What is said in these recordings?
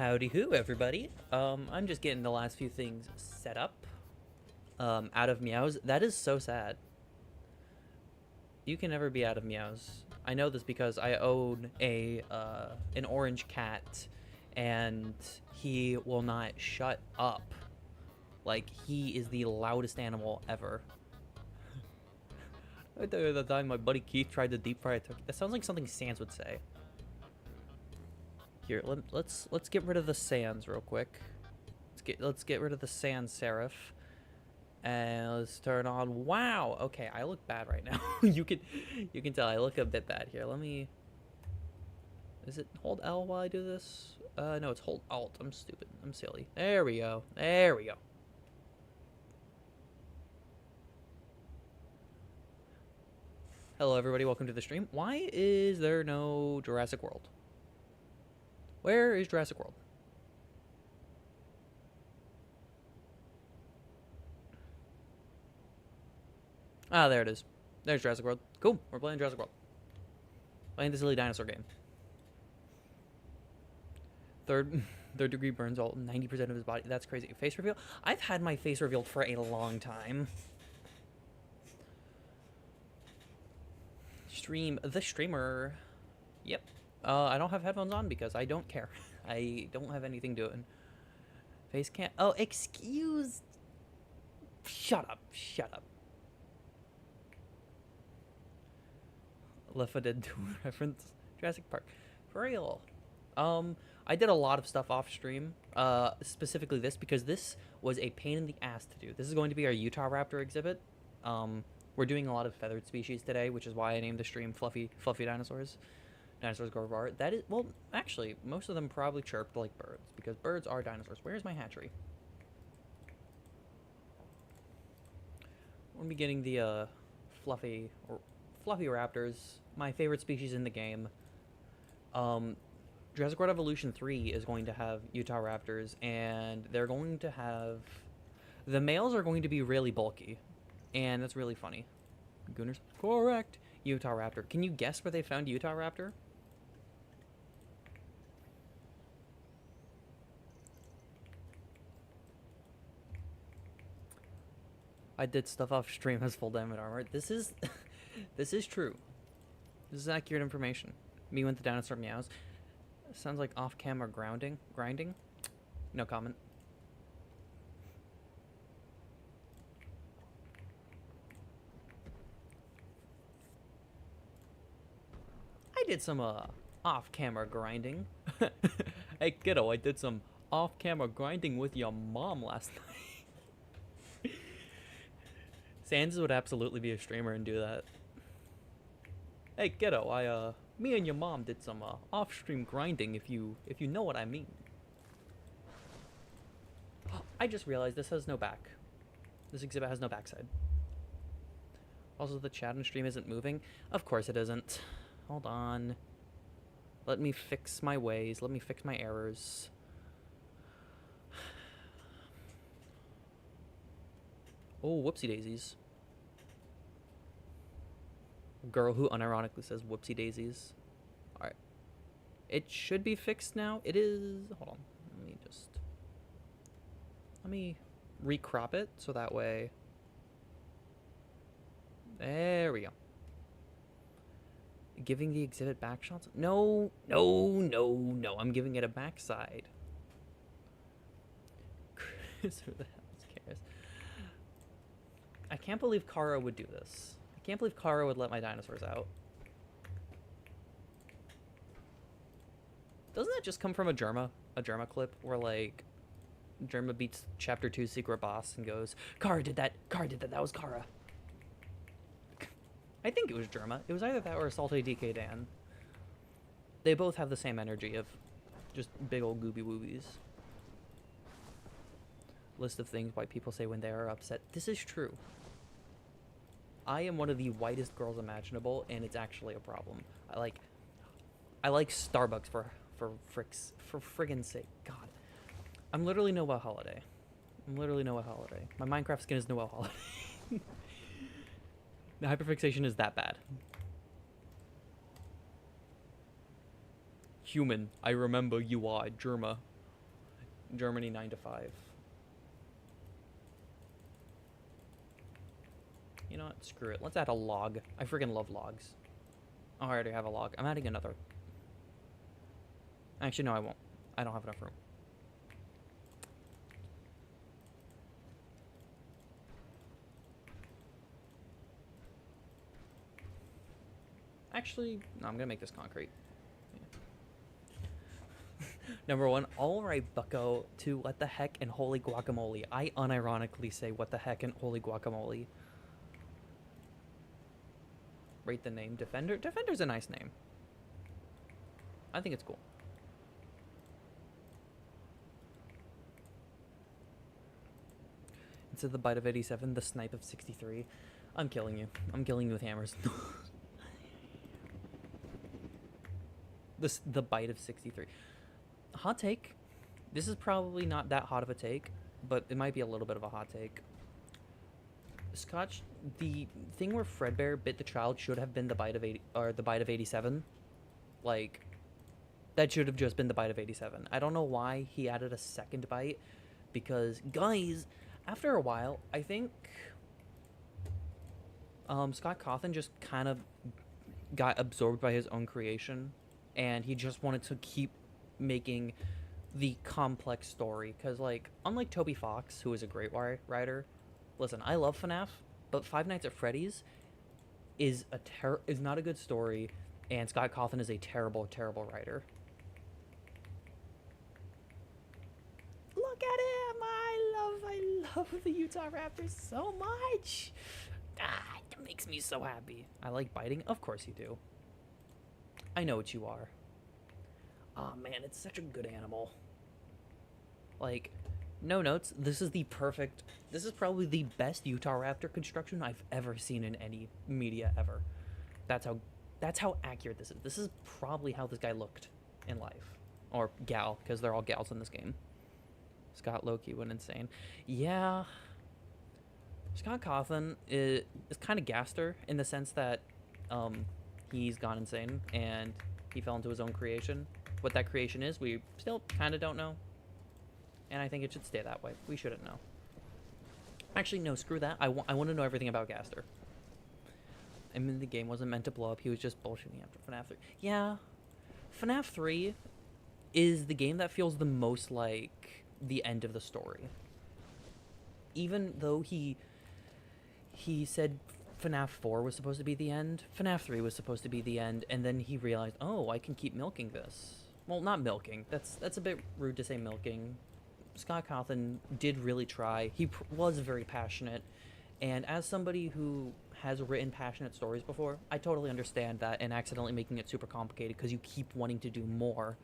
Howdy who, everybody. I'm just getting the last few things set up. Out of meows. That is so sad. You can never be out of meows. I know this because I own an orange cat, and he will not shut up. Like, he is the loudest animal ever. I tell you the time my buddy Keith tried to deep fry a turkey. That sounds like something Sans would say. Here, let's get rid of the Sans real quick. Let's get rid of the Sans serif. And let's turn on. Wow. Okay, I look bad right now. you can tell I look a bit bad here. Let me. Is it hold L while I do this? No, it's hold Alt. I'm stupid. I'm silly. There we go. There we go. Hello, everybody. Welcome to the stream. Why is there no Jurassic World? Where is Jurassic World? Ah, there it is. There's Jurassic World. Cool. We're playing Jurassic World. Playing the silly dinosaur game. Third degree burns all 90% of his body. That's crazy. Face reveal? I've had my face revealed for a long time. Stream the streamer. Yep. I don't have headphones on because I don't care. I don't have anything doing. Face cam. Oh, excuse. Shut up. Shut up. Leffa did do reference Jurassic Park. For real. I did a lot of stuff off stream. Specifically this because this was a pain in the ass to do. This is going to be our Utah Raptor exhibit. We're doing a lot of feathered species today, which is why I named the stream Fluffy Dinosaurs. Dinosaurs go bar. That is, well, actually, most of them probably chirped like birds, because birds are dinosaurs. Where's my hatchery? We're getting the fluffy raptors, my favorite species in the game. Jurassic World Evolution 3 is going to have Utah Raptors, and they're going to have... The males are going to be really bulky, and that's really funny. Gooners. Correct. Utah Raptor. Can you guess where they found Utah Raptor? I did stuff off stream as full diamond armor. This is this is true. This is accurate information. Me with the dinosaur meows. Sounds like off-camera grinding. No comment. I did some off-camera grinding. Hey kiddo, I did some off-camera grinding with your mom last night. Sans would absolutely be a streamer and do that. Hey kiddo, me and your mom did some off-stream grinding, if you know what I mean. I just realized this has no back. This exhibit has no backside. Also, the chat and stream isn't moving. Of course it isn't. Hold on. Let me fix my ways. Let me fix my errors. Oh, whoopsie daisies. Girl who unironically says whoopsie daisies. Alright. It should be fixed now. It is... Hold on. Let me recrop it so that way... There we go. Giving the exhibit back shots? No. I'm giving it a backside. Chris, who the hell cares? I can't believe Kara would do this. I can't believe Kara would let my dinosaurs out. Doesn't that just come from a Germa clip where, like, Germa beats Chapter 2 secret boss and goes, Kara did that, that was Kara. I think it was Germa. It was either that or Salty DK Dan. They both have the same energy of just big old gooby woobies. List of things white people say when they are upset. This is true. I am one of the whitest girls imaginable, and it's actually a problem. I like Starbucks for friggin' sake. God. I'm literally Noel Holiday. My Minecraft skin is Noel Holiday. The hyperfixation is that bad. Human, I remember you are Germa. Germany 9 to 5. You know what? Screw it. Let's add a log. I freaking love logs. Oh, I already have a log. I'm adding another. Actually, no, I won't. I don't have enough room. Actually, no, I'm gonna make this concrete. Yeah. Number 1, all right, bucko. 2, what the heck and holy guacamole. I unironically say what the heck and holy guacamole. Rate the name. Defender? Defender's a nice name. I think it's cool. Instead of the bite of 87, the snipe of 63. I'm killing you. I'm killing you with hammers. The bite of 63. Hot take. This is probably not that hot of a take, but it might be a little bit of a hot take. Scotch, the thing where Fredbear bit the child should have been the bite of 80, or the bite of 87. Like, that should have just been the bite of 87. I don't know why he added a second bite, because guys, after a while, I think Scott Cawthon just kind of got absorbed by his own creation, and he just wanted to keep making the complex story. Because, like, unlike Toby Fox, who is a great writer, listen, I love FNAF, but Five Nights at Freddy's is not a good story, and Scott Cawthon is a terrible, terrible writer. Look at him! I love the Utah Raptors so much! Ah, it makes me so happy. I like biting? Of course you do. I know what you are. Oh man, it's such a good animal. Like, no notes, this is probably the best Utah Raptor construction I've ever seen in any media ever. That's how accurate this is. This is probably how this guy looked in life. Or gal, because they're all gals in this game. Scott Loki went insane. Yeah. Scott Cawthon is kind of Gaster in the sense that he's gone insane and he fell into his own creation. What that creation is, we still kind of don't know. And I think it should stay that way. We shouldn't know. Actually, no, screw that. I want to know everything about Gaster. I mean, the game wasn't meant to blow up. He was just bullshitting after FNAF 3. Yeah. FNAF 3 is the game that feels the most like the end of the story. Even though he said FNAF 4 was supposed to be the end, FNAF 3 was supposed to be the end, and then he realized, oh, I can keep milking this. Well, not milking. That's a bit rude to say milking. Scott Cawthon did really try. He was very passionate, and as somebody who has written passionate stories before, I totally understand that and accidentally making it super complicated because you keep wanting to do more.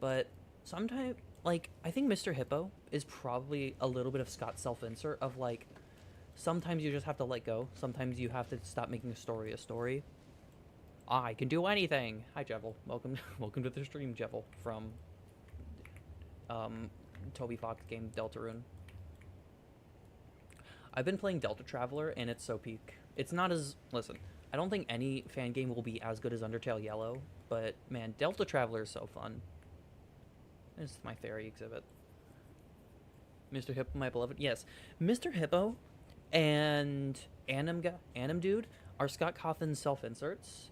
But sometimes, like, I think Mr. Hippo is probably a little bit of Scott's self-insert of, like, sometimes you just have to let go. Sometimes you have to stop making a story. I can do anything. Hi, Jevel. Welcome to the stream, Jevel, from Toby Fox game Deltarune. I've been playing Delta Traveler, and it's so peak. It's not as... Listen, I don't think any fan game will be as good as Undertale Yellow, but, man, Delta Traveler is so fun. This is my fairy exhibit. Mr. Hippo, my beloved. Yes, Mr. Hippo and Anim Dude are Scott Cawthon's self-inserts.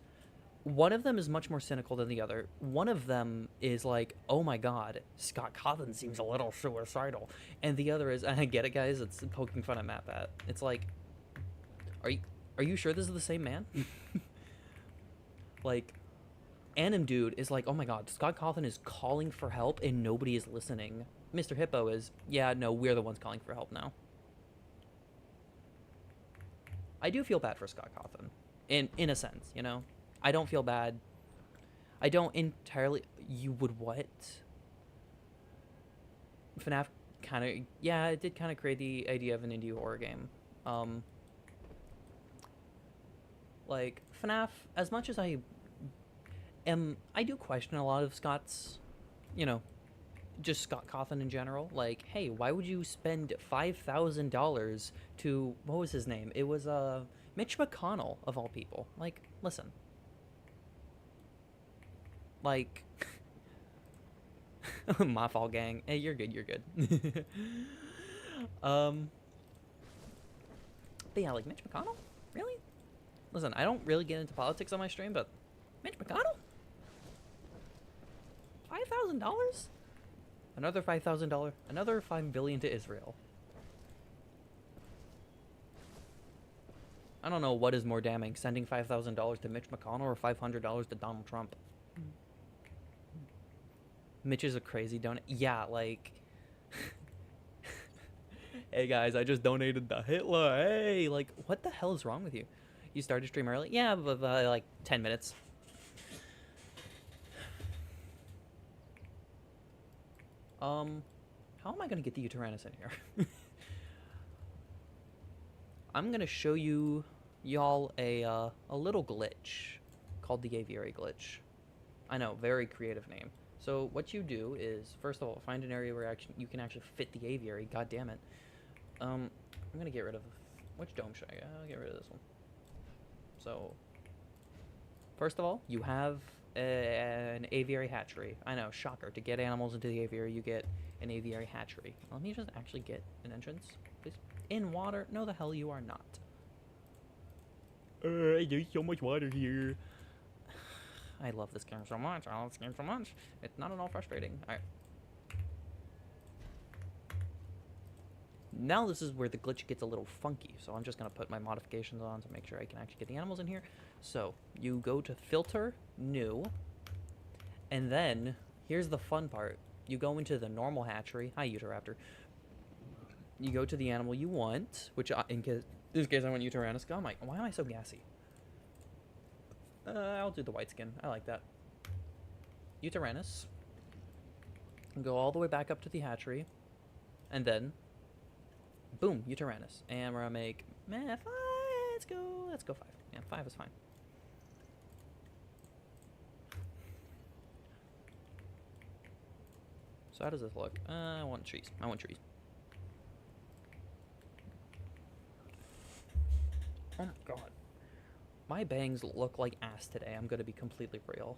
One of them is much more cynical than the other. One of them is like, oh my god, Scott Cawthon seems a little suicidal. And the other is, and I get it, guys, it's poking fun at Matt Bat. It's like, are you sure this is the same man? Like, Anim Dude is like, oh my god, Scott Cawthon is calling for help and nobody is listening. Mr. Hippo is, yeah, no, we're the ones calling for help now. I do feel bad for Scott Cawthon, in a sense, you know? I don't feel bad. I don't entirely... You would what? FNAF kind of... Yeah, it did kind of create the idea of an indie horror game. Like, FNAF, as much as I do question a lot of Scott's, you know, just Scott Cawthon in general. Like, hey, why would you spend $5,000 to... What was his name? It was, Mitch McConnell, of all people. Like, listen... Like, My fault, gang. Hey, you're good. You're good. um. But yeah, like Mitch McConnell, really? Listen, I don't really get into politics on my stream, but Mitch McConnell, $5,000, another $5,000, another $5 billion to Israel. I don't know what is more damning, sending $5,000 to Mitch McConnell or $500 to Donald Trump. Mitch is a crazy donut. Yeah, like, hey guys, I just donated to Hitler. Hey, like, what the hell is wrong with you? You started stream early? Yeah, but like 10 minutes. How am I gonna get the Uranus in here? I'm gonna show y'all a little glitch called the aviary glitch. I know, very creative name. So what you do is, first of all, find an area where you can actually fit the aviary. God damn it. I'm gonna get rid of, which dome should I get? I'll get rid of this one. So, first of all, you have an aviary hatchery. I know, shocker. To get animals into the aviary, you get an aviary hatchery. Let me just actually get an entrance, please. In water? No, the hell you are not. There's so much water here. I love this game so much. I love this game so much. It's not at all frustrating. Alright. Now this is where the glitch gets a little funky, so I'm just going to put my modifications on to make sure I can actually get the animals in here. So, you go to Filter, New, and then, here's the fun part. You go into the normal hatchery. Hi, Utahraptor. You go to the animal you want, which, in this case I want Uranus. Oh my, why am I so gassy? I'll do the white skin. I like that. Uranus. Go all the way back up to the hatchery, and then boom, Uranus. And we're gonna make 5. Let's go 5. Yeah, 5 is fine. So how does this look? I want trees. I want trees. Oh my god. My bangs look like ass today. I'm gonna be completely real.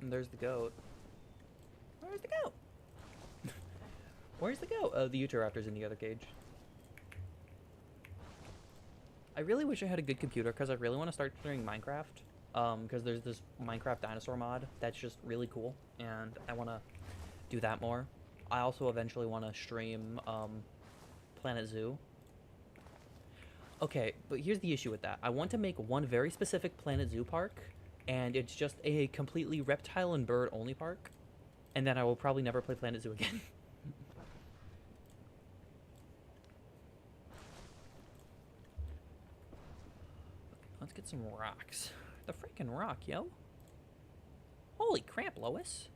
And there's the goat. Where's the goat? Where's the goat? The Utahraptor's in the other cage. I really wish I had a good computer because I really want to start doing Minecraft. Because there's this Minecraft dinosaur mod that's just really cool, and I want to do that more. I also eventually want to stream Planet Zoo. Okay, but here's the issue with that. I want to make one very specific Planet Zoo park, and it's just a completely reptile and bird only park, and then I will probably never play Planet Zoo again. Let's get some rocks. The freaking rock, yo. Holy crap, Lois.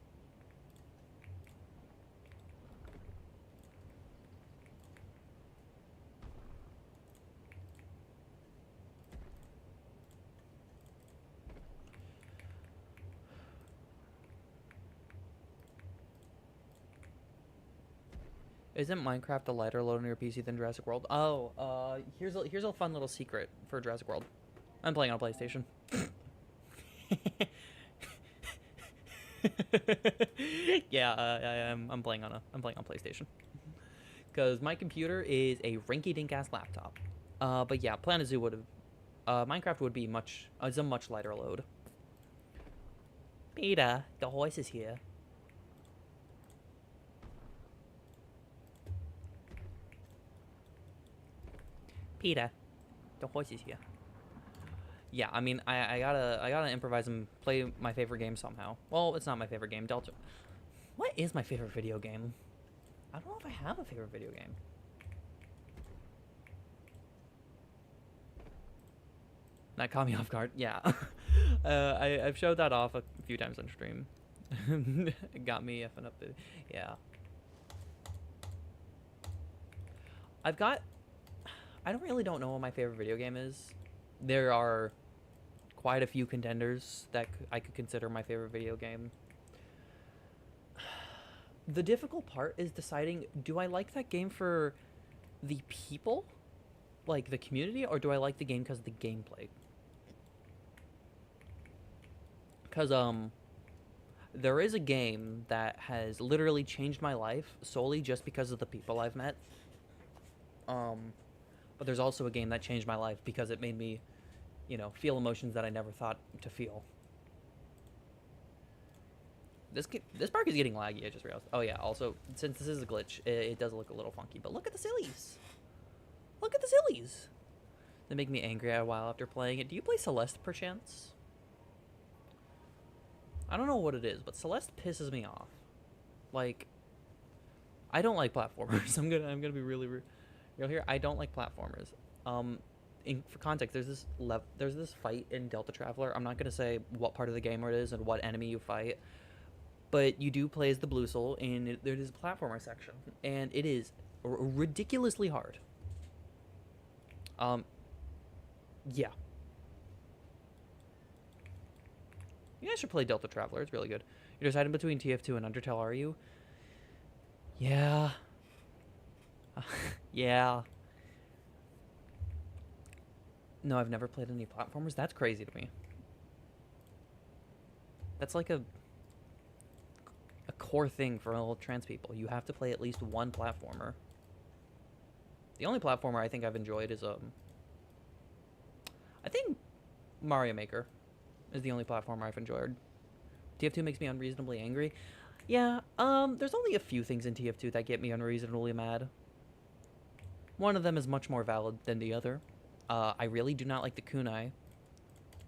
Isn't Minecraft a lighter load on your PC than Jurassic World? Oh, here's a fun little secret for Jurassic World. I'm playing on a PlayStation. Yeah, I'm playing on PlayStation. Because my computer is a rinky-dink ass laptop. But yeah, Planet Zoo would have, Minecraft would be it's a much lighter load. Peter, the horse is here. Peter, the horse is here. Yeah, I mean, I gotta improvise and play my favorite game somehow. Well, it's not my favorite game, Delta. What is my favorite video game? I don't know if I have a favorite video game. That caught me off guard. Yeah. I've showed that off a few times on stream. It got me effing up. Yeah. I don't know what my favorite video game is. There are quite a few contenders that I could consider my favorite video game. The difficult part is deciding, do I like that game for the people, like the community, or do I like the game because of the gameplay? Because there is a game that has literally changed my life solely just because of the people I've met. But there's also a game that changed my life because it made me, you know, feel emotions that I never thought to feel. This park is getting laggy, I just realized. Oh yeah, also, since this is a glitch, it does look a little funky. But look at the sillies! Look at the sillies! They make me angry a while after playing it. Do you play Celeste, perchance? I don't know what it is, but Celeste pisses me off. Like, I don't like platformers. I'm gonna be really real here. I don't like platformers. For context, there's this fight in Delta Traveler. I'm not gonna say what part of the game it is and what enemy you fight, but you do play as the Blue Soul, and there is a platformer section, and it is ridiculously hard. Yeah. You guys should play Delta Traveler. It's really good. You're deciding between TF2 and Undertale, are you? Yeah. Yeah. No, I've never played any platformers. That's crazy to me. That's like a core thing for all trans people. You have to play at least one platformer. The only platformer I think I've enjoyed is I think Mario Maker is the only platformer I've enjoyed. TF2 makes me unreasonably angry. Yeah, there's only a few things in TF2 that get me unreasonably mad. One of them is much more valid than the other. I really do not like the kunai.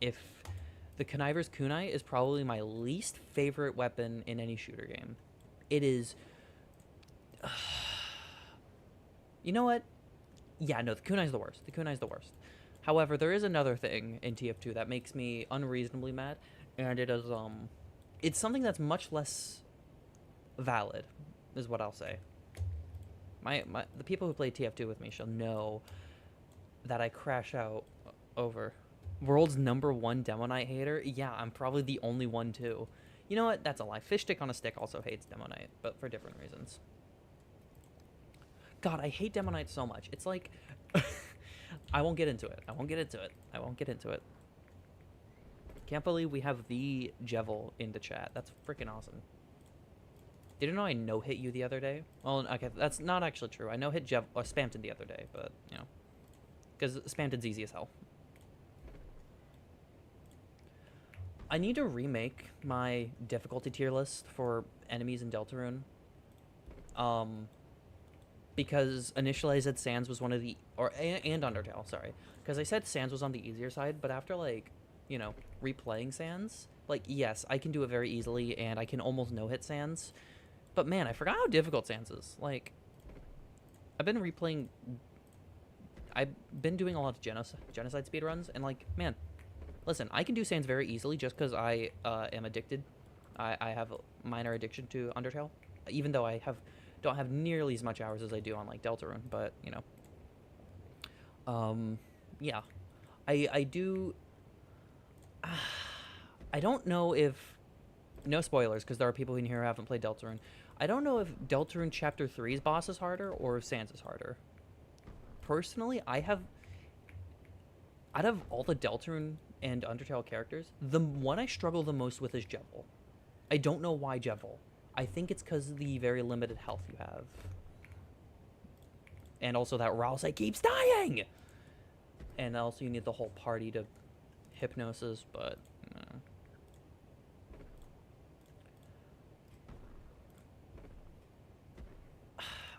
If the conniver's kunai is probably my least favorite weapon in any shooter game. It is... You know what? Yeah, no, the kunai's the worst. The kunai's the worst. However, there is another thing in TF2 that makes me unreasonably mad, and it is, it's something that's much less valid, is what I'll say. The people who play TF2 with me shall know that I crash out over world's #1 Demo Knight hater. Yeah, I'm probably the only one too. You know what? That's a lie. Fishstick on a Stick also hates Demo Knight, but for different reasons. God, I hate Demo Knight so much. It's like... I won't get into it. I won't get into it. I won't get into it. Can't believe we have the Jevil in the chat. That's freaking awesome. Did you know I no-hit you the other day? Well, okay, that's not actually true. I no-hit Spamton the other day, but, you know. Because Spamton's easy as hell. I need to remake my difficulty tier list for enemies in Deltarune. Because initially I said Sans was one of the... and Undertale, sorry. Because I said Sans was on the easier side, but after, like, you know, replaying Sans, like, yes, I can do it very easily, and I can almost no-hit Sans. But, man, I forgot how difficult Sans is. Like, I've been replaying... I've been doing a lot of genocide speedruns, and, like, man, listen, I can do Sans very easily just because I am addicted. I have a minor addiction to Undertale, even though I don't have nearly as much hours as I do on, like, Deltarune, but, you know. Yeah. I do... I don't know if... No spoilers, because there are people in here who haven't played Deltarune. I don't know if Deltarune Chapter 3's boss is harder, or if Sans is harder. Personally, I have... Out of all the Deltarune and Undertale characters, the one I struggle the most with is Jevil. I don't know why Jevil. I think it's because of the very limited health you have. And also that Rousey keeps dying! And also you need the whole party to hypnosis, but...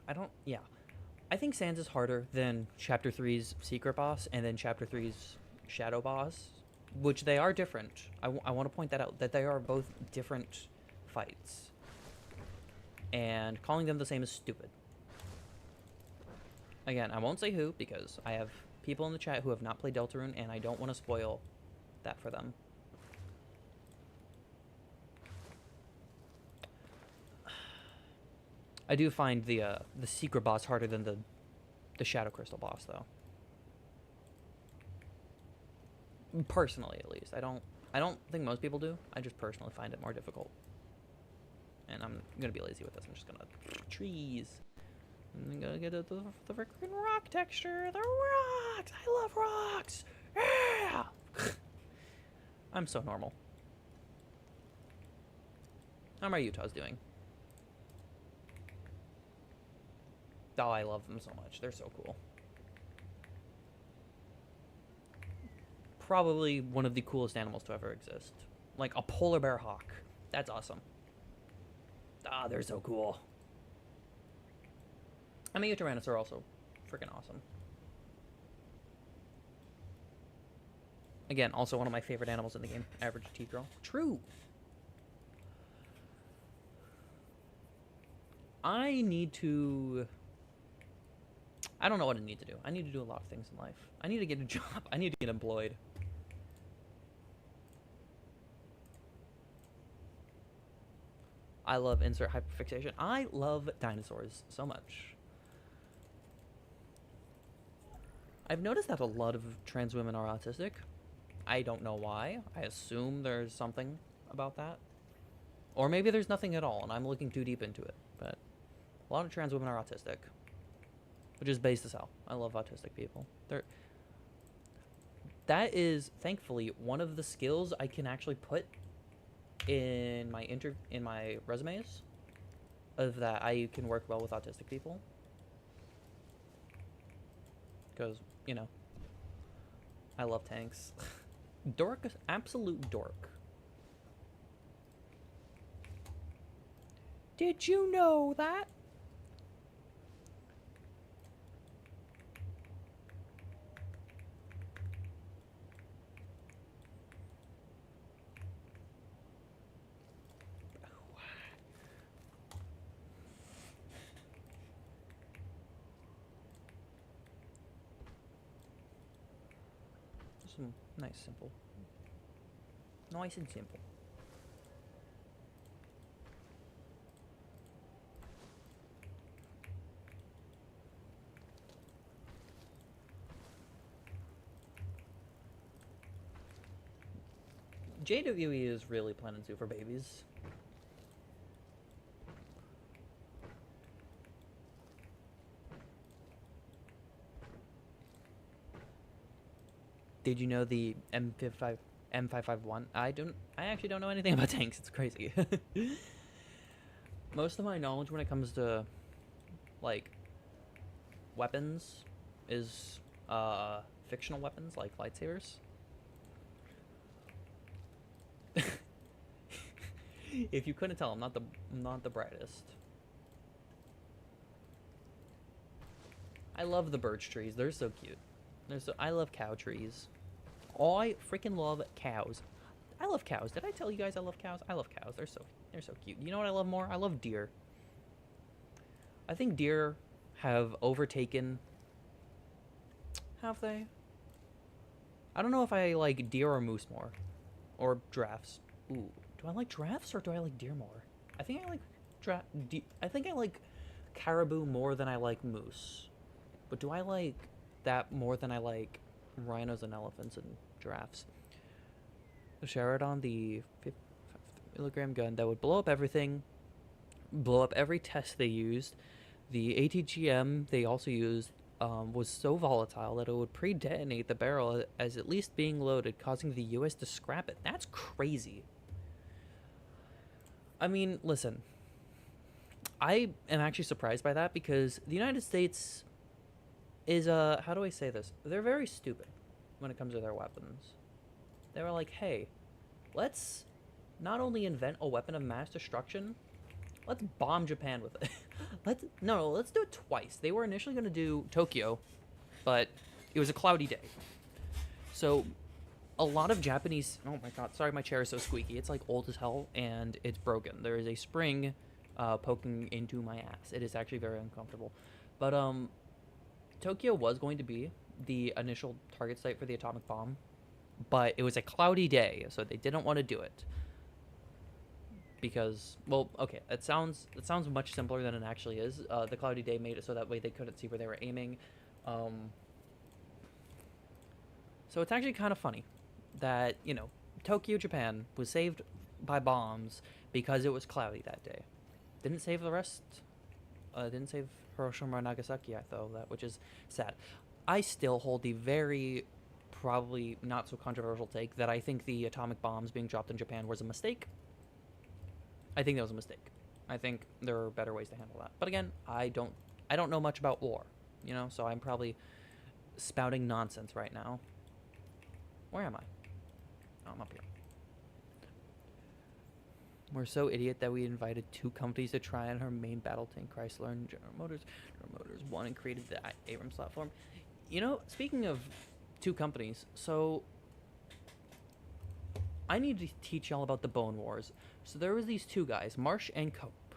I don't... Yeah. I think Sans is harder than Chapter 3's secret boss and then Chapter 3's shadow boss, which they are different. I want to point that out, that they are both different fights. And calling them the same is stupid. Again, I won't say who, because I have people in the chat who have not played Deltarune, and I don't want to spoil that for them. I do find the secret boss harder than the Shadow Crystal boss, though. Personally, at least. I don't think most people do. I just personally find it more difficult. And I'm gonna be lazy with this. I'm just gonna... Trees. I'm gonna get the freaking rock texture. The rocks! I love rocks! Yeah! I'm so normal. How are my Utahs doing? Oh, I love them so much. They're so cool. Probably one of the coolest animals to ever exist. Like a polar bear hawk. That's awesome. Ah, they're so cool. I mean, Tyrannosaurs are also freaking awesome. Again, also one of my favorite animals in the game. Average teeth girl. True. I need to... I don't know what I need to do. I need to do a lot of things in life. I need to get a job. I need to get employed. I love insert hyperfixation. I love dinosaurs so much. I've noticed that a lot of trans women are autistic. I don't know why. I assume there's something about that. Or maybe there's nothing at all, and I'm looking too deep into it. But a lot of trans women are autistic. Which is based as hell. I love autistic people. That is, thankfully, one of the skills I can actually put in my resumes. Of that I can work well with autistic people. Because, you know, I love tanks. Dork, absolute dork. Did you know that? Some nice, simple. Nice and simple. JWE is really planning to for babies. Did you know the M551? I actually don't know anything about tanks. It's crazy. Most of my knowledge when it comes to like weapons is fictional weapons like lightsabers. If you couldn't tell, I'm not the brightest. I love the birch trees. They're so cute. I love cow trees. Oh, I freaking love cows. I love cows. Did I tell you guys I love cows? I love cows. They're so cute. You know what I love more? I love deer. I think deer have overtaken. Have they? I don't know if I like deer or moose more, or giraffes. Ooh, do I like giraffes or do I like deer more? I think I like I think I like caribou more than I like moose. But do I like that more than I like rhinos and elephants and giraffes? The Sheridan, the 5 milligram gun that would blow up everything, blow up every test they used. The ATGM they also used was so volatile that it would pre-detonate the barrel as at least being loaded, causing the U.S. to scrap it. That's crazy. I mean, listen, I am actually surprised by that because the United States is, how do I say this? They're very stupid when it comes to their weapons. They were like, hey, let's not only invent a weapon of mass destruction, let's bomb Japan with it. let's do it twice. They were initially going to do Tokyo, but it was a cloudy day. So a lot of Japanese... Oh my god, sorry, my chair is so squeaky. It's like old as hell, and it's broken. There is a spring poking into my ass. It is actually very uncomfortable. But Tokyo was going to be the initial target site for the atomic bomb, but it was a cloudy day, so they didn't want to do it. Because, well, okay, it sounds much simpler than it actually is. The cloudy day made it so that way they couldn't see where they were aiming. So it's actually kind of funny that, you know, Tokyo, Japan was saved by bombs because it was cloudy that day. Didn't save the rest. Didn't save Hiroshima or Nagasaki, I thought that, which is sad. I still hold the very probably not so controversial take that I think the atomic bombs being dropped in Japan was a mistake. I think that was a mistake. I think there are better ways to handle that. But again, I don't know much about war, so I'm probably spouting nonsense right now. Where am I? Oh, I'm up here. We're so idiot that we invited 2 companies to try on our main battle tank, Chrysler and General Motors. General Motors won and created the Abrams platform. Speaking of 2 companies, so I need to teach y'all about the Bone Wars. So there was these 2 guys, Marsh and Cope.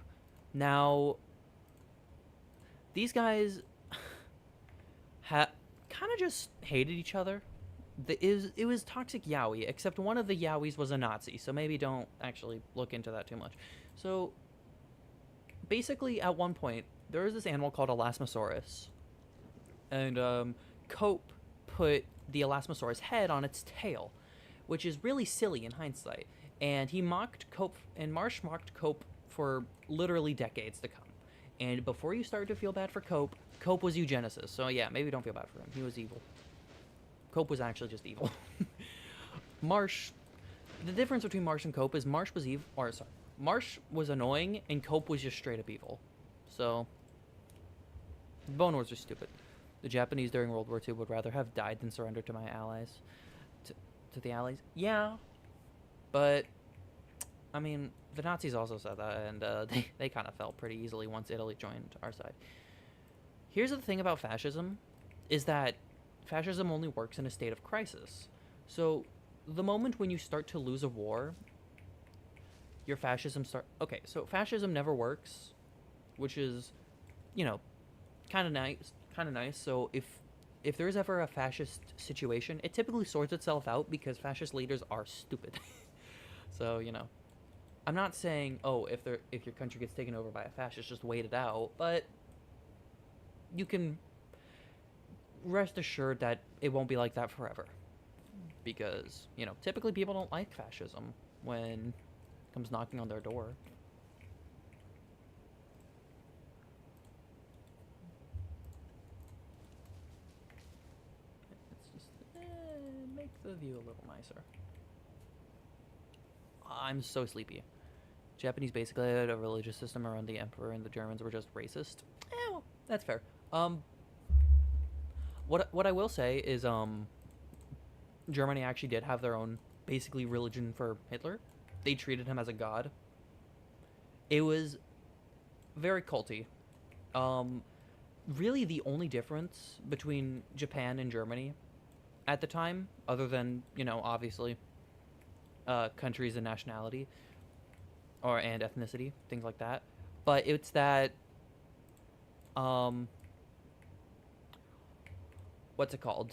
Now, these guys kind of just hated each other. It was toxic yaoi, except one of the yaois was a Nazi, so maybe don't actually look into that too much. So, basically, at one point, there was this animal called Elasmosaurus, and Cope put the Elasmosaurus head on its tail, which is really silly in hindsight, and he mocked Cope, and Marsh mocked Cope for literally decades to come. And before you start to feel bad for Cope, Cope was eugenicist, so yeah, maybe don't feel bad for him. He was evil. Cope was actually just evil. Marsh, the difference between Marsh and Cope is Marsh was evil, Marsh was annoying and Cope was just straight up evil. So, Bone Wars are stupid. The Japanese during World War II would rather have died than surrender to my allies. To the Allies? Yeah, but, I mean, the Nazis also said that, and they kind of fell pretty easily once Italy joined our side. Here's the thing about fascism, is that fascism only works in a state of crisis. So, the moment when you start to lose a war, your fascism okay, so fascism never works, which is, kind of nice. So, if there's ever a fascist situation, it typically sorts itself out because fascist leaders are stupid. So, I'm not saying, if your country gets taken over by a fascist, just wait it out, but you can rest assured that it won't be like that forever. Because, typically people don't like fascism when it comes knocking on their door. Let's just make the view a little nicer. I'm so sleepy. Japanese basically had a religious system around the emperor, and the Germans were just racist. Well, that's fair. What I will say is, Germany actually did have their own, basically, religion for Hitler. They treated him as a god. It was very culty. Really the only difference between Japan and Germany at the time, other than, obviously, countries and nationality, and ethnicity, things like that. But it's that, what's it called?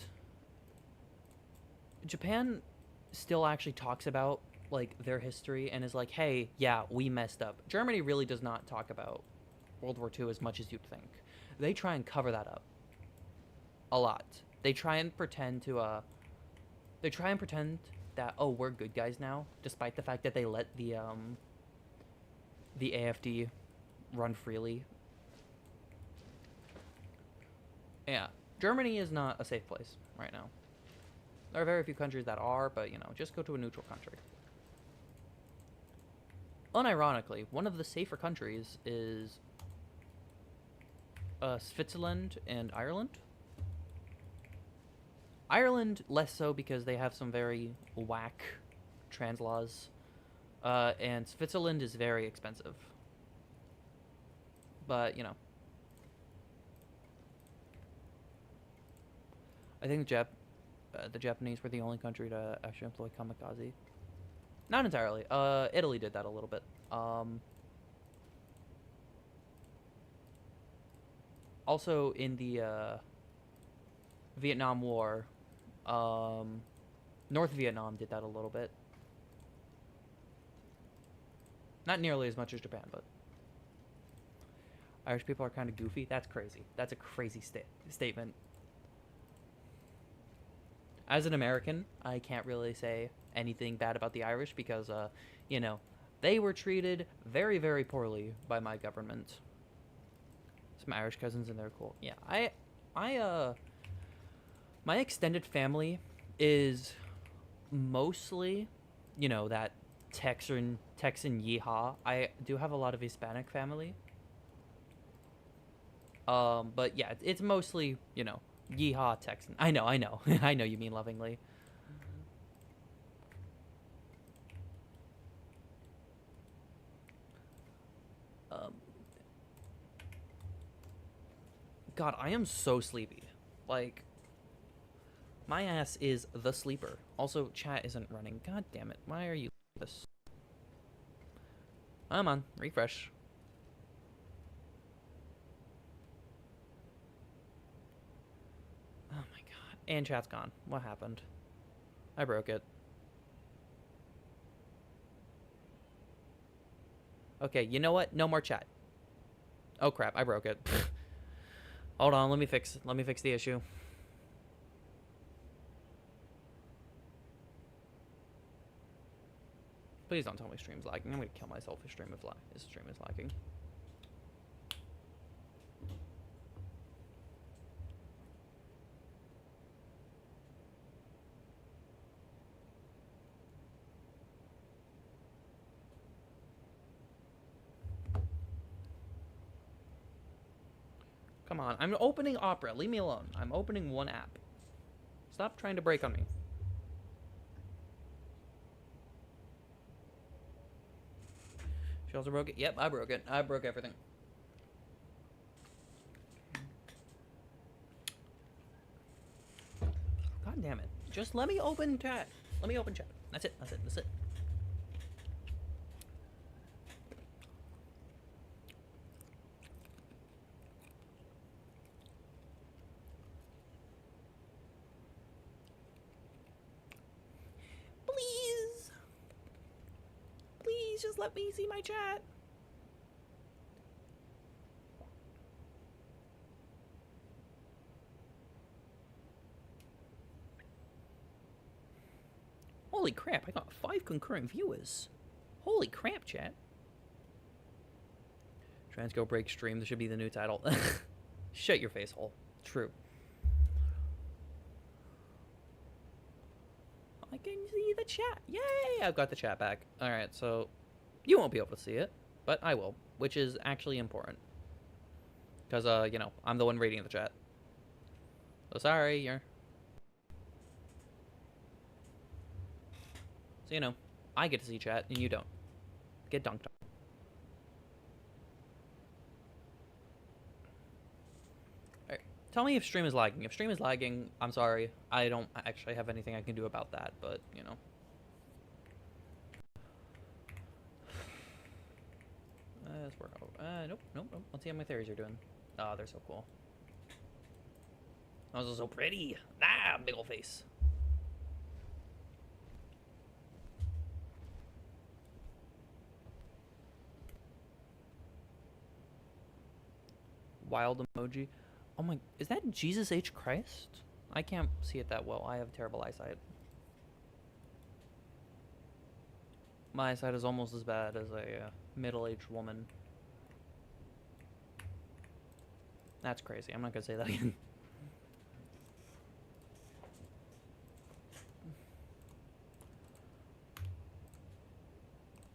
Japan still actually talks about, their history and is like, hey, yeah, we messed up. Germany really does not talk about World War II as much as you'd think. They try and cover that up a lot. They try and pretend that, oh, we're good guys now, despite the fact that they let the AFD run freely. Yeah, Germany is not a safe place right now. There are very few countries that are, but, just go to a neutral country. Unironically, one of the safer countries is Switzerland and Ireland. Ireland, less so because they have some very whack trans laws. And Switzerland is very expensive. But, I think the Japanese were the only country to actually employ kamikaze. Not entirely. Italy did that a little bit. Also, in the Vietnam War, North Vietnam did that a little bit. Not nearly as much as Japan, but Irish people are kind of goofy. That's crazy. That's a crazy statement. As an American, I can't really say anything bad about the Irish because, they were treated very, very poorly by my government. Some Irish cousins and they're cool. Yeah, I my extended family is mostly, you know, that Texan yeehaw. I do have a lot of Hispanic family. But yeah, it's mostly, you know, yeehaw Texan. I know. I know you mean lovingly. Um, God, I am so sleepy. Like, my ass is the sleeper. Also, chat isn't running. God damn it. Why are you this? Come on, refresh. Oh my god. And chat's gone. What happened? I broke it. Okay, you know what? No more chat. Oh crap, I broke it. Hold on, let me fix the issue. Please don't tell me stream's lagging. I'm gonna kill myself if stream is lagging. Come on, I'm opening Opera. Leave me alone. I'm opening one app. Stop trying to break on me. She also broke it? Yep, I broke it. I broke everything. God damn it. Just let me open chat. Let me open chat. That's it. That's it. That's it. Please. Please just let me see my chat. Holy crap, I got 5 concurring viewers. Holy crap, chat. Transco break stream. This should be the new title. Shut your face hole. True. I can see the chat. Yay! I've got the chat back. Alright, so you won't be able to see it, but I will, which is actually important. Because, you know, I'm the one reading the chat. So sorry, you're... So, you know, I get to see chat, and you don't. Get dunked on. Alright, tell me if stream is lagging. If stream is lagging, I'm sorry. I don't actually have anything I can do about that, but, you know. Let's work out. Nope. Let's see how my theories are doing. Oh, they're so cool. Those are so pretty. Ah, big ol' face. Wild emoji. Oh my, is that Jesus H. Christ? I can't see it that well. I have terrible eyesight. My eyesight is almost as bad as a middle-aged woman. That's crazy. I'm not gonna say that again.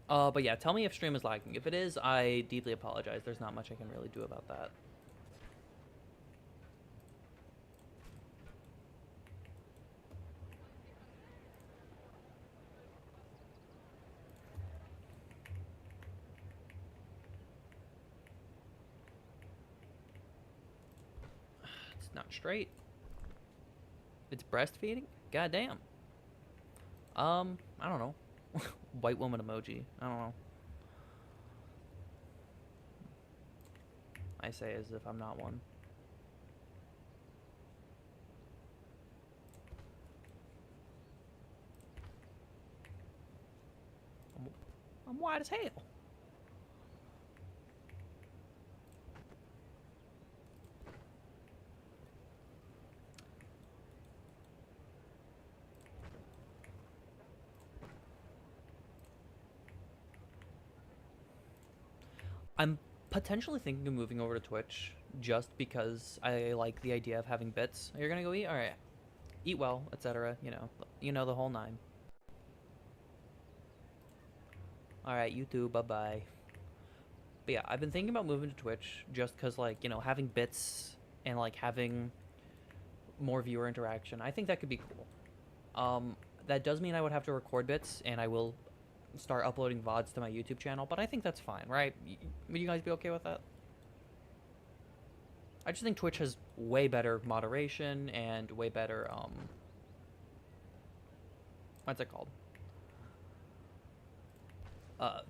But yeah, tell me if stream is lagging. If it is, I deeply apologize. There's not much I can really do about that. It's not straight. It's breastfeeding? Goddamn. I don't know. White woman emoji. I don't know. I say as if I'm not one. I'm white as hell. I'm potentially thinking of moving over to Twitch just because I like the idea of having bits. You're gonna go eat? All right. Eat well, etc. You know the whole nine. All right, you too. Bye bye. But yeah, I've been thinking about moving to Twitch just because, like, having bits and like having more viewer interaction. I think that could be cool. That does mean I would have to record bits, and I will start uploading VODs to my YouTube channel. But I think that's fine, right? Would you guys be okay with that? I just think Twitch has way better moderation and way better what's it called?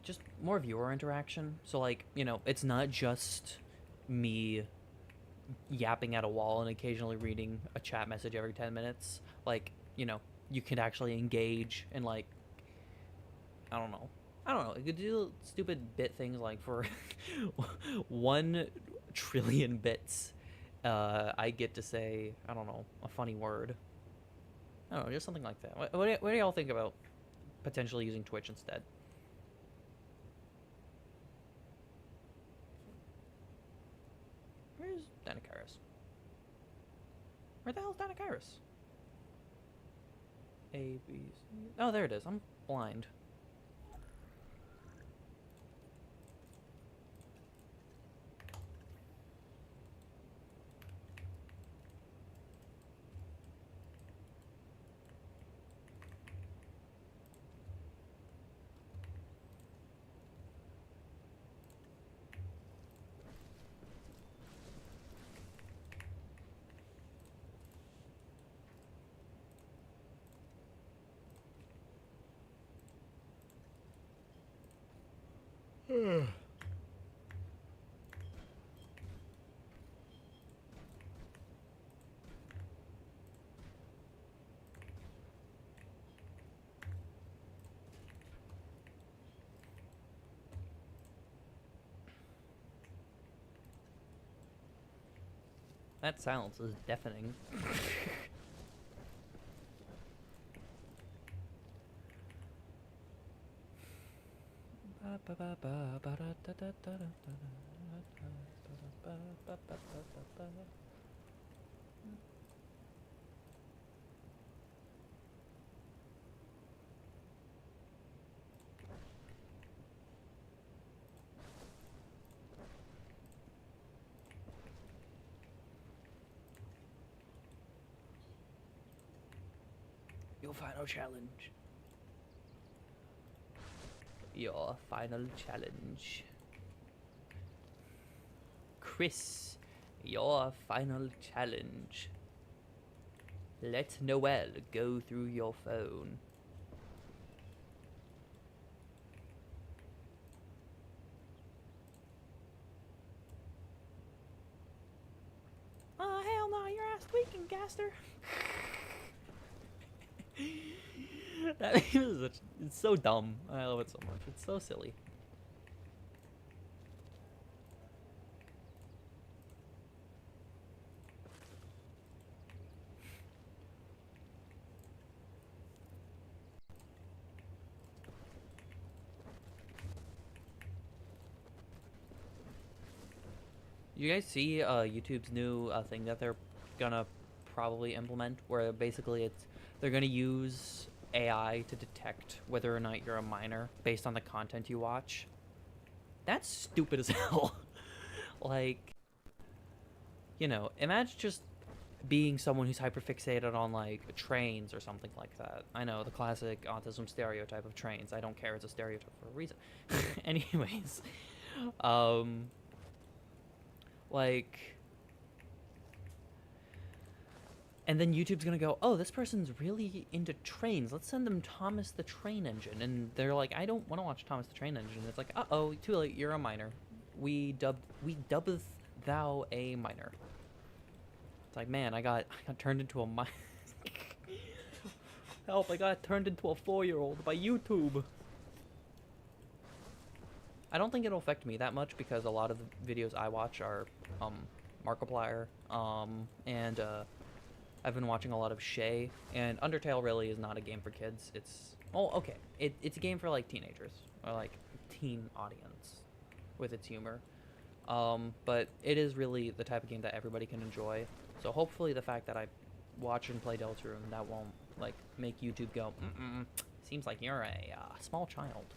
Just more viewer interaction. So like, it's not just me yapping at a wall and occasionally reading a chat message every 10 minutes. Like, you can actually engage and like, I don't know. You could do stupid bit things like for 1 trillion bits. I get to say, I don't know, a funny word. I don't know, just something like that. What do y'all think about potentially using Twitch instead? Where's Danicaris? Where the hell's Danicaris? A, B, C. Oh, there it is. I'm blind. That silence is deafening. Your final challenge. Your final challenge. Chris, your final challenge. Let Noel go through your phone. Oh, hell no, your ass tweaking, Gaster. That is it's so dumb. I love it so much. It's so silly. You guys see YouTube's new thing that they're gonna probably implement, where basically they're gonna use AI to detect whether or not you're a minor based on the content you watch. That's stupid as hell. Like, imagine just being someone who's hyperfixated on like trains or something like that. I know, the classic autism stereotype of trains. I don't care, it's a stereotype for a reason. Anyways, like, and then YouTube's gonna go, oh, this person's really into trains. Let's send them Thomas the Train Engine. And they're like, I don't want to watch Thomas the Train Engine. It's like, uh-oh, too late, you're a minor. We dubbeth thou a minor. It's like, man, I got turned into a minor. Help, I got turned into a 4-year-old by YouTube. I don't think it'll affect me that much because a lot of the videos I watch are Markiplier, and I've been watching a lot of Shay, and Undertale really is not a game for kids. It's, oh, okay, it's a game for like teenagers or like teen audience with its humor. But it is really the type of game that everybody can enjoy. So hopefully the fact that I watch and play Deltarune, that won't like make YouTube go, seems like you're a small child.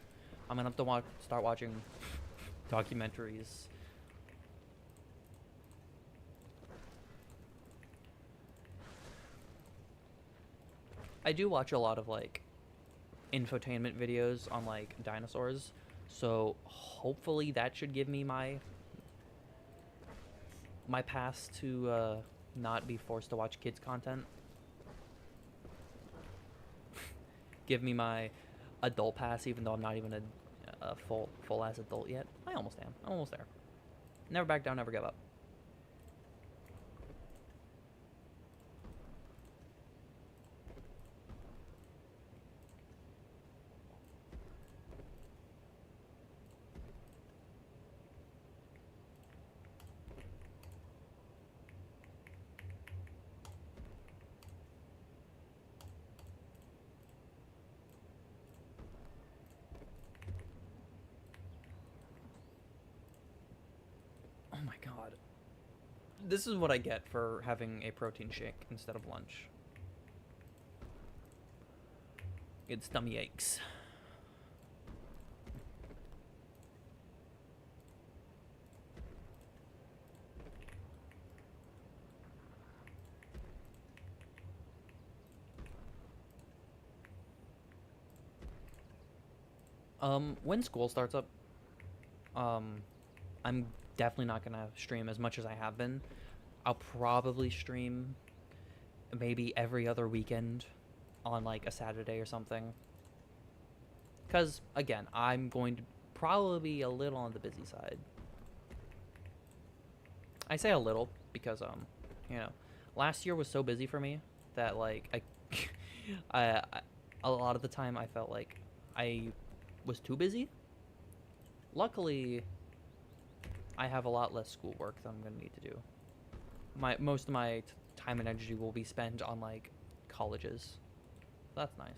I'm gonna have to start watching documentaries. I do watch a lot of like infotainment videos on like dinosaurs, so hopefully that should give me my pass to not be forced to watch kids content. Give me my adult pass, even though I'm not even a full ass adult yet. I almost am. I'm almost there. Never back down, never give up. Oh my god. This is what I get for having a protein shake instead of lunch. It's tummy aches. When school starts up, I'm definitely not gonna stream as much as I have been. I'll probably stream maybe every other weekend on like a Saturday or something. Because, again, I'm going to probably be a little on the busy side. I say a little because, you know, last year was so busy for me that, like, a lot of the time I felt like I was too busy. Luckily, I have a lot less schoolwork that I'm going to need to do. Most of my time and energy will be spent on, like, colleges. That's nice.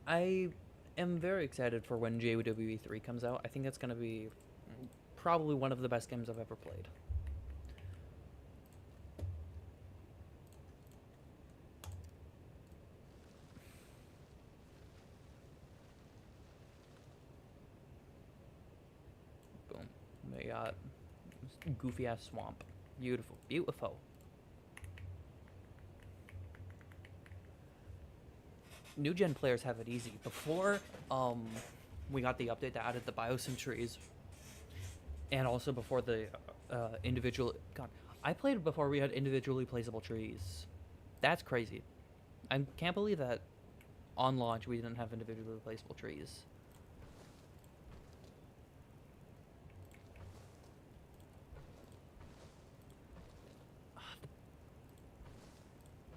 I am very excited for when JWE2 comes out. I think that's going to be probably one of the best games I've ever played. Boom. We got goofy ass swamp. Beautiful. Beautiful. New gen players have it easy. Before we got the update that added the biosim trees, and also before the individual... God, I played before we had individually placeable trees. That's crazy. I can't believe that on launch we didn't have individually placeable trees.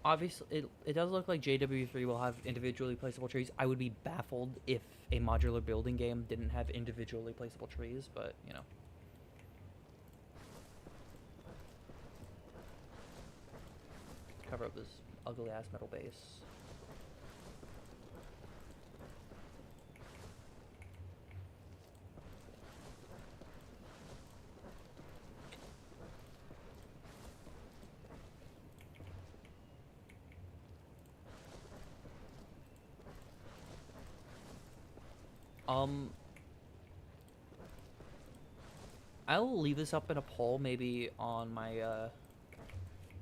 Obviously, it does look like JW3 will have individually placeable trees. I would be baffled if a modular building game didn't have individually placeable trees, but, you know. Cover up this ugly-ass metal base. I'll leave this up in a poll maybe on my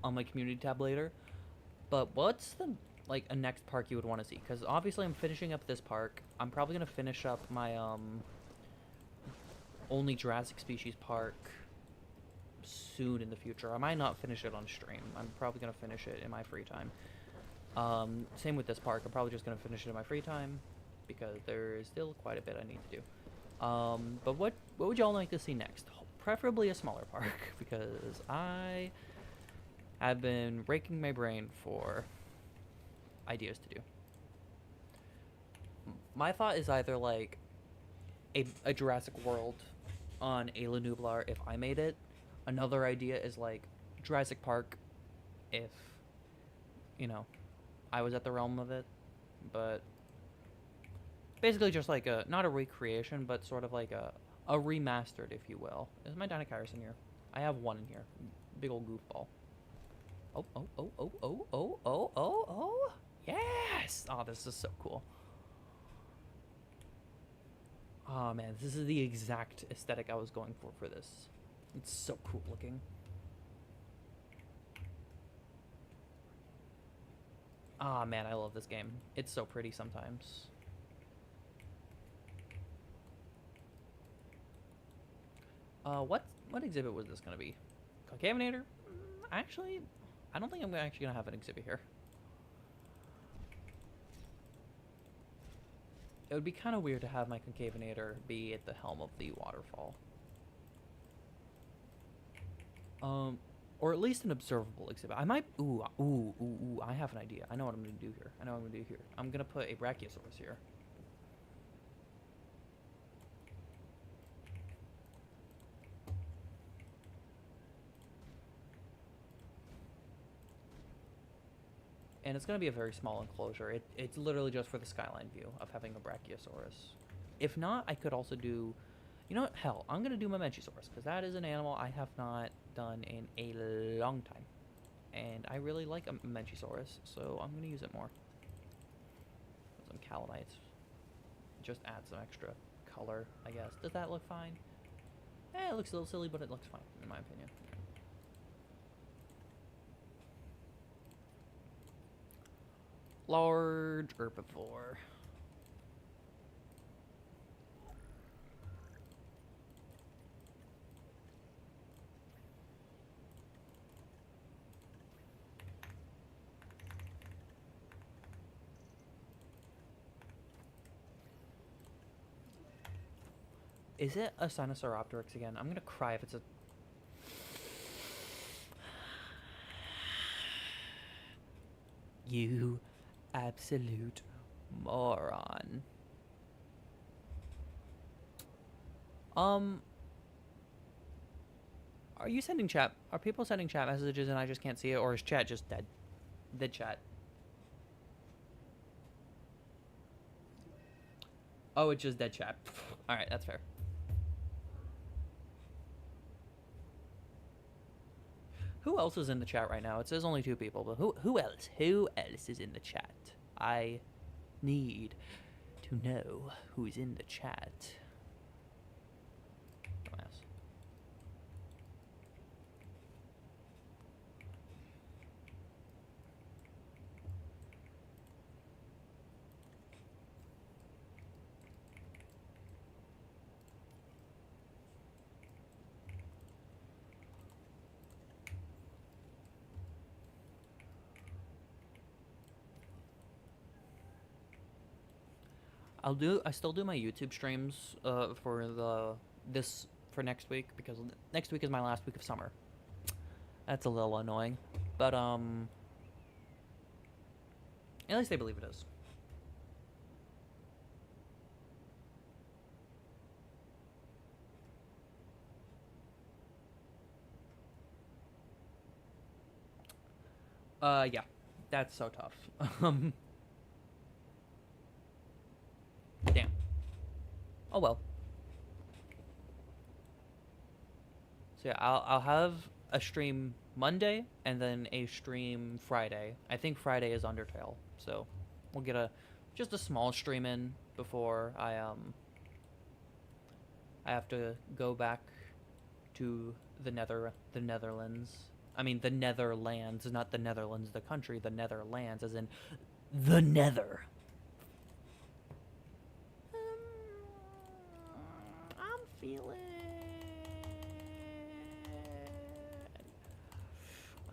community tab later. But what's the like a next park you would want to see? Because obviously I'm finishing up this park. I'm probably gonna finish up my only Jurassic species park soon in the future. I might not finish it on stream. I'm probably gonna finish it in my free time. Same with this park. I'm probably just gonna finish it in my free time because there is still quite a bit I need to do. But what would y'all like to see next? Preferably a smaller park because I have been raking my brain for ideas to do. My thought is either like a Jurassic World on a Nublar if I made it. Another idea is like Jurassic Park if, you know, I was at the realm of it. But basically just like a, not a recreation, but sort of like a remastered, if you will. Is my Dinosaurus in here? I have one in here. Big old goofball. Oh, oh, oh, oh, oh, oh, oh, oh, oh. Yes! Oh, this is so cool. Oh man, this is the exact aesthetic I was going for this. It's so cool looking. Ah man, I love this game. It's so pretty sometimes. What exhibit was this gonna be? Concavinator? Actually, I don't think I'm actually gonna have an exhibit here. It would be kind of weird to have my concavinator be at the helm of the waterfall. Or at least an observable exhibit. I might, I have an idea. I know what I'm gonna do here. I'm gonna put a Brachiosaurus here. And it's going to be a very small enclosure. It's literally just for the skyline view of having a Brachiosaurus. If not, I could also do... You know what? Hell, I'm going to do my Mamenchisaurus, because that is an animal I have not done in a long time. And I really like a Mamenchisaurus, so I'm going to use it more. Some Calamites. Just add some extra color, I guess. Does that look fine? It looks a little silly, but it looks fine, in my opinion. Large herbivore. Is it a Sinosauropteryx again? I'm gonna cry if it's a... You absolute moron. Are you sending chat? Are people sending chat messages and I just can't see it, or is chat just dead? Dead chat. Oh, it's just dead chat. Alright, that's fair. Who else is in the chat right now? It says only 2 people, but who else? Who else is in the chat? I need to know who's in the chat. Dumbass. I still do my YouTube streams for next week, because next week is my last week of summer. That's a little annoying, but at least they believe it is. Yeah, that's so tough. Damn. Oh well. So yeah, I'll have a stream Monday and then a stream Friday. I think Friday is Undertale, so we'll get just a small stream in before I have to go back to the Netherlands. I mean the Netherlands, not the Netherlands, the country, the Netherlands, as in the Nether.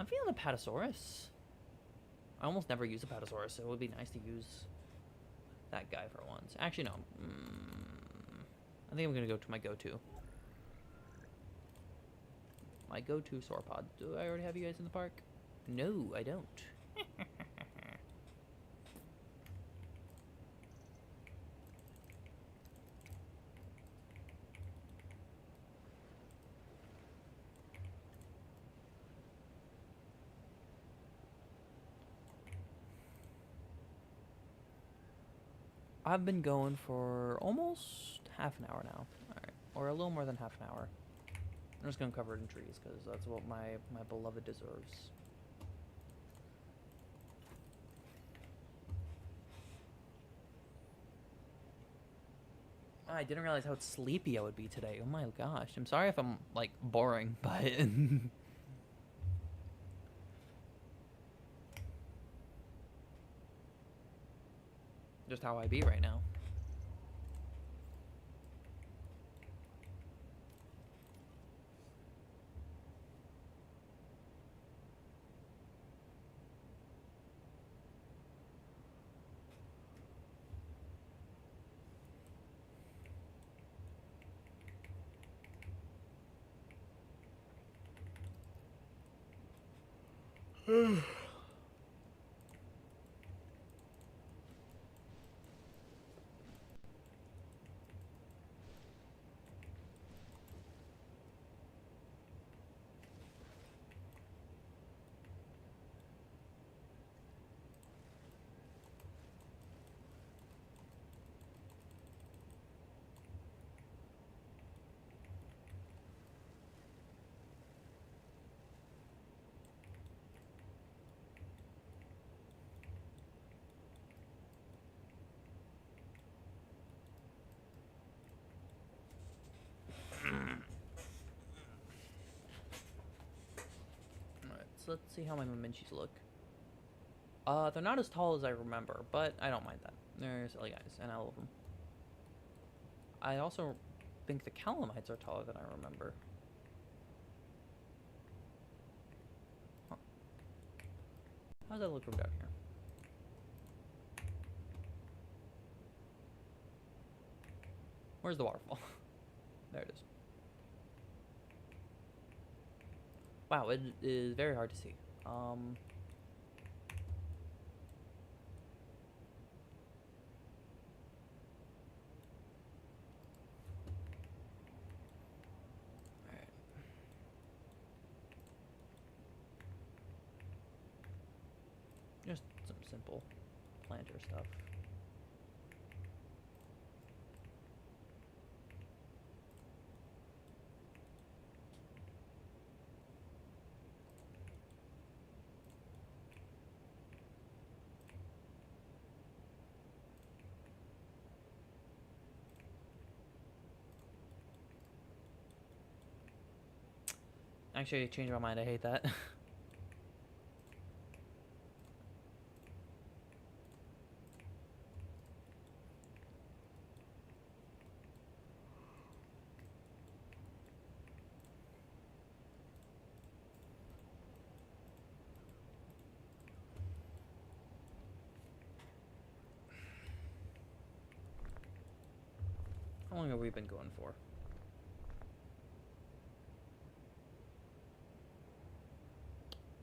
I'm feeling a Patasaurus. I almost never use a Patasaurus, so it would be nice to use that guy for once. Actually, no. I think I'm going to go to my go-to. My go-to sauropod. Do I already have you guys in the park? No, I don't. I've been going for almost half an hour now. Alright, or a little more than half an hour. I'm just gonna cover it in trees, because that's what my beloved deserves. I didn't realize how sleepy I would be today. Oh my gosh. I'm sorry if I'm, like, boring, but... just how I be right now. Alright, so let's see how my Minchies look. They're not as tall as I remember, but I don't mind that. They're silly guys, and I love them. I also think the Calamites are taller than I remember. Huh. How does that look from down here? Where's the waterfall? There it is. Wow, it is very hard to see. Alright. Just some simple planter stuff. Actually, I changed my mind. I hate that. How long have we been going for?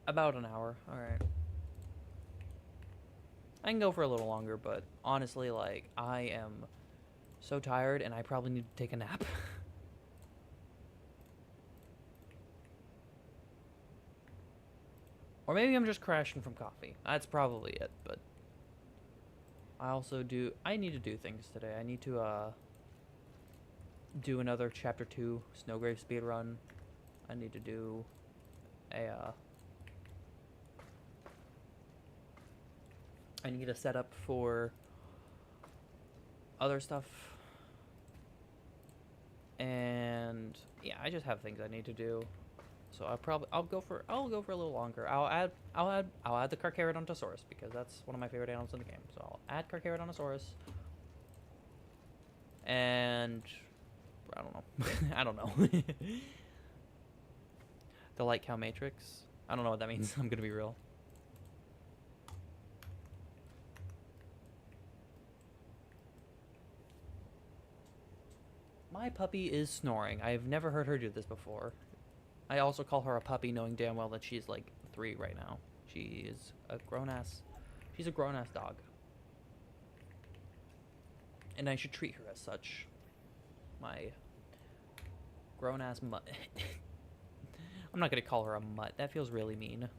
About an hour. Alright. I can go for a little longer, but honestly, like, I am so tired and I probably need to take a nap. Or maybe I'm just crashing from coffee. That's probably it, but I need to do things today. I need to do another chapter 2 Snowgrave speedrun. I need to do a I need a setup for other stuff. And yeah, I just have things I need to do. So I'll go for a little longer. I'll add the Carcharodontosaurus because that's one of my favorite animals in the game. So I'll add Carcharodontosaurus. And I don't know. I don't know. The light cow matrix. I don't know what that means. I'm gonna be real. My puppy is snoring. I've never heard her do this before. I also call her a puppy, knowing damn well that she's like 3 right now. She is a grown-ass... She's a grown-ass dog. And I should treat her as such. My grown-ass mutt. I'm not gonna call her a mutt. That feels really mean.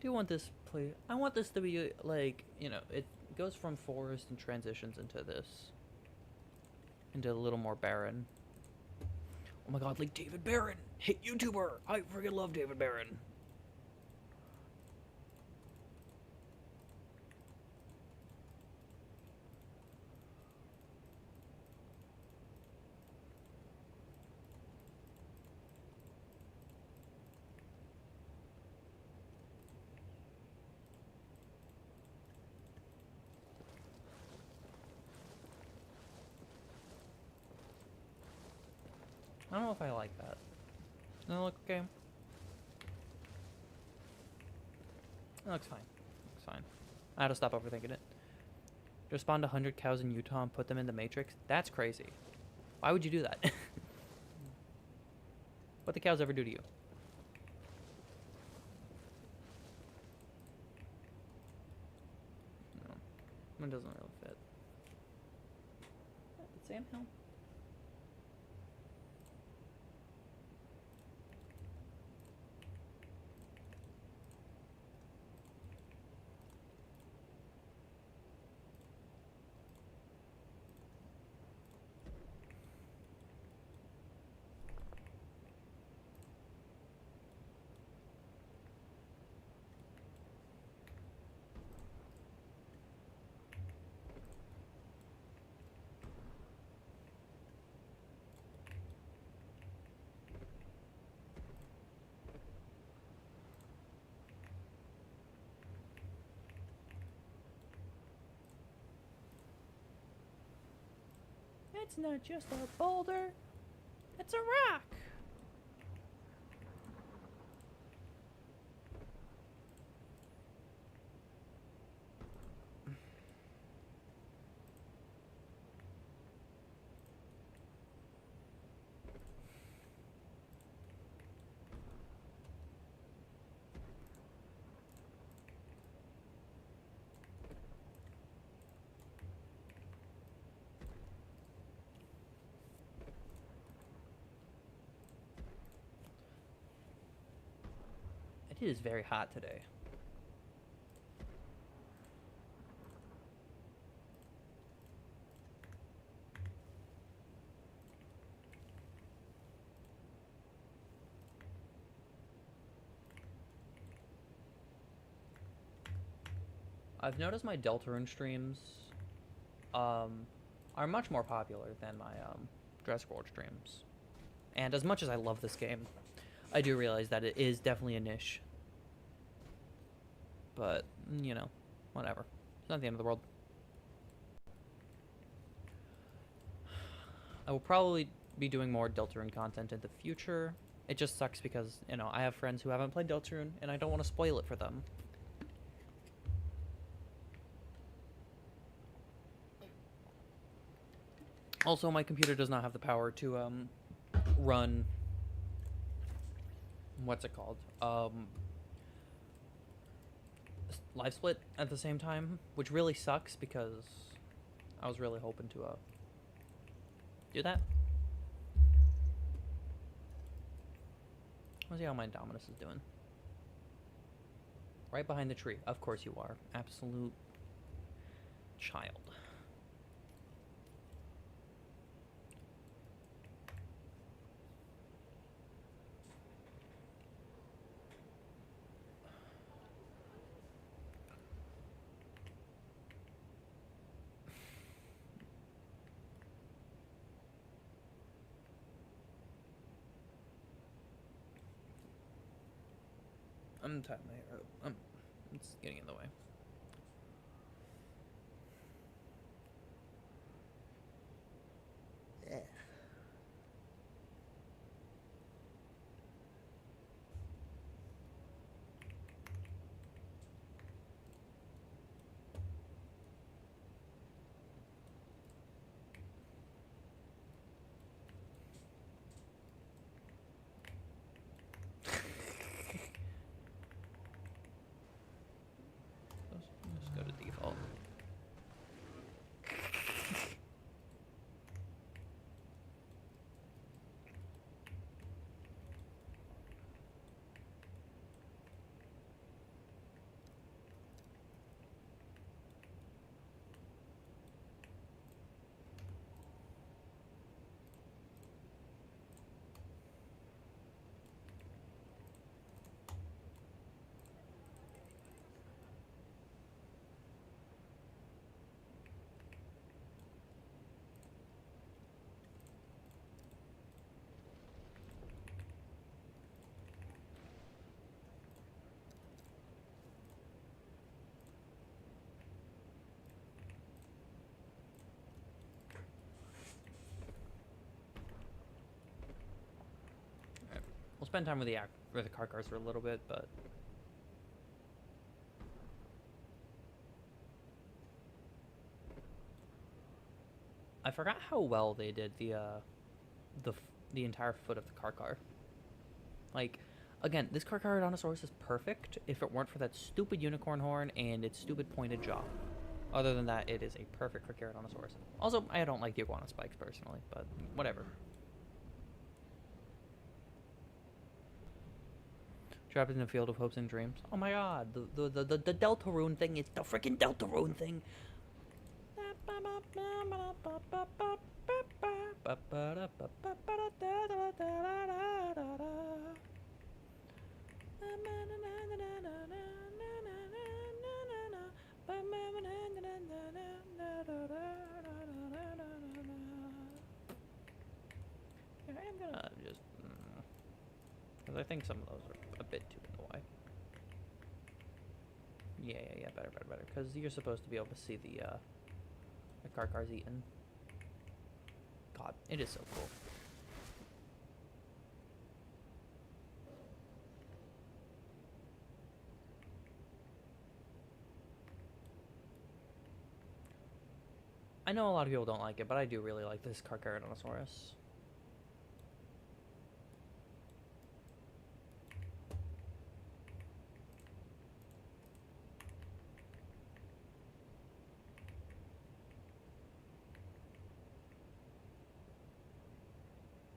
do want this play. I want this to be like, you know, it goes from forest and transitions into this, into a little more barren. Oh my god, like David Barron, hit YouTuber. I freaking love David Barron. I don't know if I like that. Does that look okay? It looks fine. Looks fine. I had to stop overthinking it. Just spawned 100 cows in Utah and put them in the Matrix? That's crazy. Why would you do that? What the cows ever do to you? No. It doesn't really fit. Did Sam help? It's not just a boulder, it's a rock. It is very hot today. I've noticed my Deltarune streams are much more popular than my Jurassic World streams. And as much as I love this game, I do realize that it is definitely a niche. But, you know, whatever. It's not the end of the world. I will probably be doing more Deltarune content in the future. It just sucks because, you know, I have friends who haven't played Deltarune, and I don't want to spoil it for them. Also, my computer does not have the power to run... What's it called? Live split at the same time, which really sucks because I was really hoping to do that. Let's see how my Indominus is doing. Right behind the tree. Of course you are. Absolute child. I'm tying my hair up. It's getting in the way. Yeah. Let's go to default. spend time with the car cars for a little bit, but I forgot how well they did the entire foot of the car. Like, again, this Carcharodontosaurus is perfect if it weren't for that stupid unicorn horn and its stupid pointed jaw. Other than that, it is a perfect Carcharodontosaurus. Also, I don't like the iguana spikes personally, but whatever. Trapped in a field of hopes and dreams. Oh my god, the Deltarune thing is the freaking Deltarune thing. I'm gonna just, because I think some of those are a bit too in the way. Yeah, better. Because you're supposed to be able to see the cars eaten. God, it is so cool. I know a lot of people don't like it, but I do really like this Carcharodontosaurus.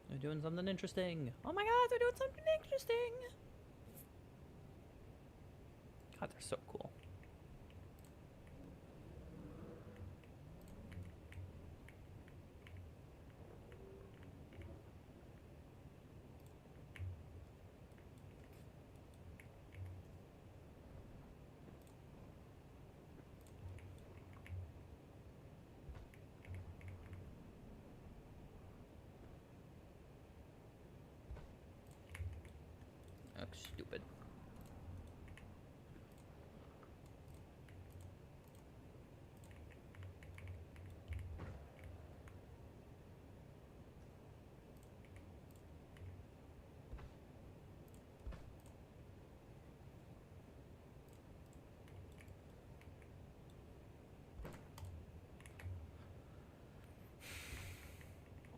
They're doing something interesting. Oh my god, they're doing something interesting. God, they're so cool. Looks stupid.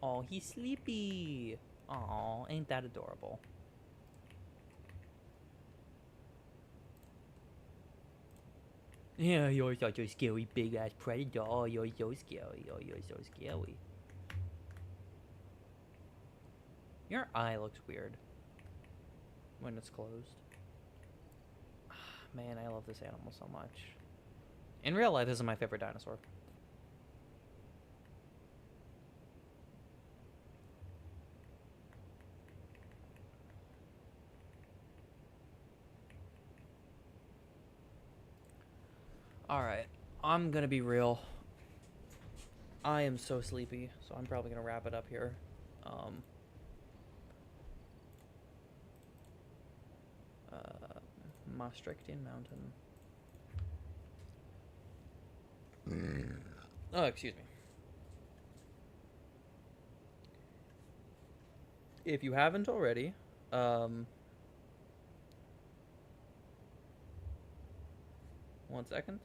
Oh, he's sleepy. Oh, ain't that adorable? Yeah, you're such a scary big ass predator. Oh, you're so scary. Oh, you're so scary. Your eye looks weird when it's closed. Man, I love this animal so much. In real life, this is my favorite dinosaur. Alright, I'm gonna be real. I am so sleepy, so I'm probably gonna wrap it up here. Maastrichtian mountain. Oh, excuse me. If you haven't already, 1 second.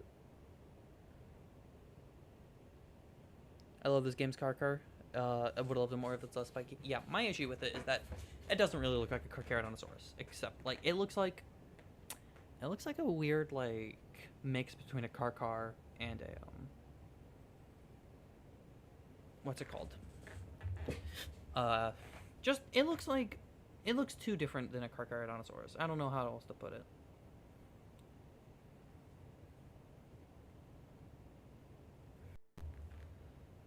I love this game's car. I would love it more if it's less spiky. Yeah, my issue with it is that it doesn't really look like a Carcharodontosaurus, except like it looks like a weird like mix between a car and a what's it called? Just it looks too different than a Carcharodontosaurus. I don't know how else to put it.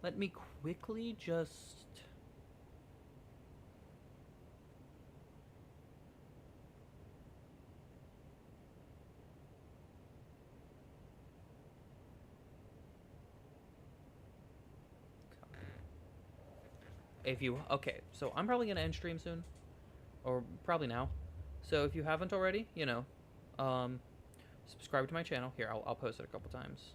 Let me quickly just... Okay, so I'm probably gonna end stream soon. Or probably now. So if you haven't already, you know, subscribe to my channel. Here, I'll post it a couple times.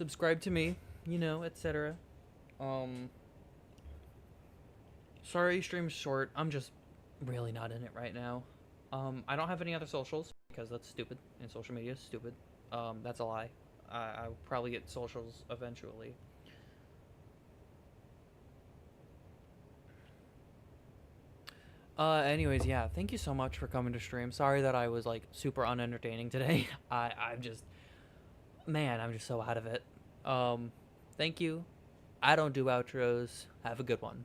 subscribe to me, you know, etc. Um, sorry, stream's short. I'm just really not in it right now. I don't have any other socials because that's stupid, and social media is stupid. That's a lie. I'll probably get socials eventually. Anyways, yeah, thank you so much for coming to stream. Sorry that I was like super unentertaining today. I'm just, man, I'm just so out of it. Thank you. I don't do outros. Have a good one.